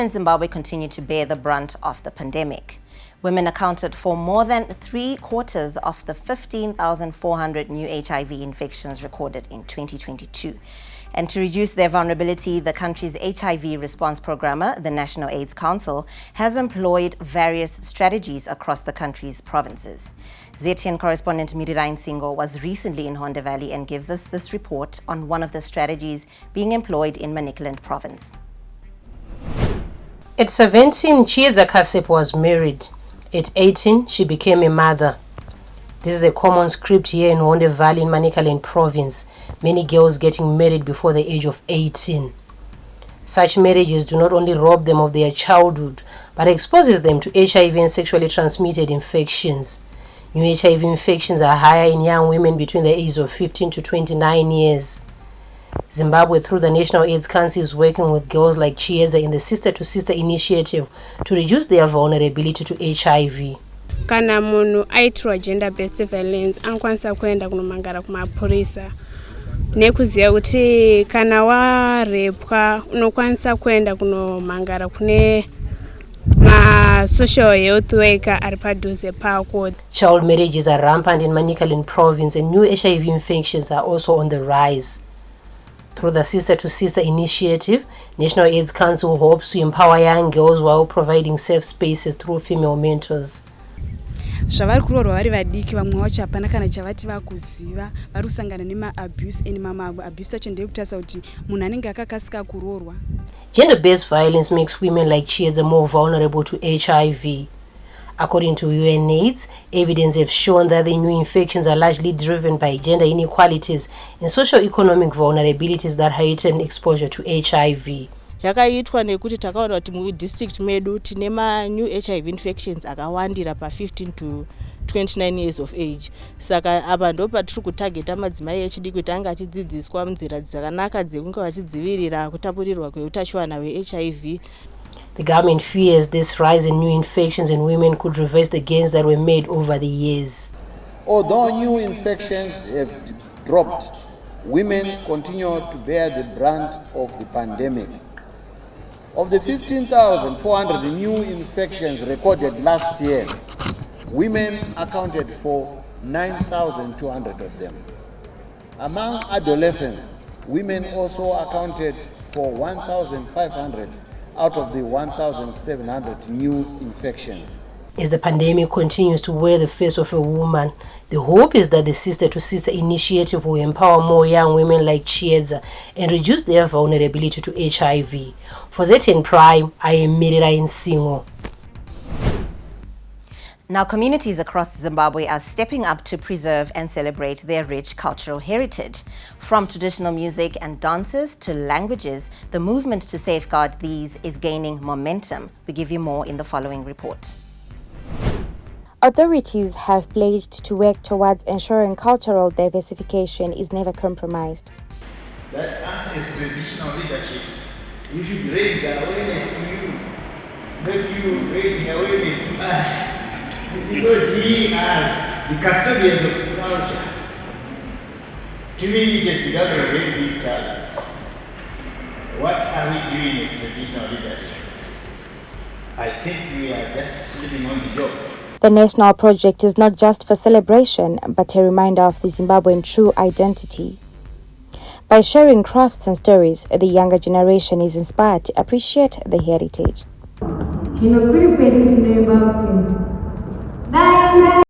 In Zimbabwe continue to bear the brunt of the pandemic. Women accounted for more than 3/4 of the 15,400 new HIV infections recorded in 2022. And to reduce their vulnerability, the country's HIV response programmer, the National AIDS Council, has employed various strategies across the country's provinces. ZTN correspondent Mirirain Singo was recently in Honda Valley and gives us this report on one of the strategies being employed in Manicaland province. At 17, Chieza Kasep was married. At 18, she became a mother. This is a common script here in Honda Valley in Manicaland province. Many girls getting married before the age of 18. Such marriages do not only rob them of their childhood, but exposes them to HIV and sexually transmitted infections. New HIV infections are higher in young women between the ages of 15 to 29 years. Zimbabwe, through the National AIDS Council, is working with girls like Chieza in the Sister to Sister initiative to reduce their vulnerability to HIV. Kana munhu aitirwa gender based violence anokwanisa kuenda kunomangara kumapurisa nekuziva kuti kana warepwa unokwanisa kuenda kunomangara kune social health worker ari padhuze pako. Child marriages are rampant in Manicaland province and new HIV infections are also on the rise. Through the Sister to Sister initiative, National AIDS Council hopes to empower young girls while providing safe spaces through female mentors. Zvavari kurorwa vari vadiki vamwe vacho hapana kana chavati vakuziva vari kusangana nema-abuse and mama-abuse acho ndekutarisa kuti munhu anenge akakasika kurorwa. Gender-based violence makes women like Chieza more vulnerable to HIV. According to UNAIDS, evidence have shown that the new infections are largely driven by gender inequalities and socio-economic vulnerabilities that heighten exposure to HIV. Yakaitwa nekuti takaona kuti mudistrict medu tine new HIV infections akawandira pa 15 to 29 years of age. Saka apa ndo patiri kutargeta madzimai echidiki kuti anga achidzidziswa munzira dzakanaka dzekunge vachidzivirira kutapurirwa kweutachiwana hwe-HIV. The government fears this rise in new infections in women could reverse the gains that were made over the years. Although new infections have dropped, women continue to bear the brunt of the pandemic. Of the 15,400 new infections recorded last year, women accounted for 9,200 of them. Among adolescents, women also accounted for 1,500 out of the 1,700 new infections. As the pandemic continues to wear the face of a woman, the hope is that the Sister to Sister initiative will empower more young women like Chieza and reduce their vulnerability to HIV. For ZTN Prime, I am Mirirain Singo. Now, communities across Zimbabwe are stepping up to preserve and celebrate their rich cultural heritage. From traditional music and dances to languages, the movement to safeguard these is gaining momentum. We give you more in the following report. Authorities have pledged to work towards ensuring cultural diversification is never compromised. That us as traditional leadership, we should raise the awareness to you, not you raising awareness to us. Because we are the custodians of culture. To me, it has become a very big challenge. What are we doing as traditional leadership? I think we are just sleeping on the job. The national project is not just for celebration, but a reminder of the Zimbabwean true identity. By sharing crafts and stories, the younger generation is inspired to appreciate the heritage.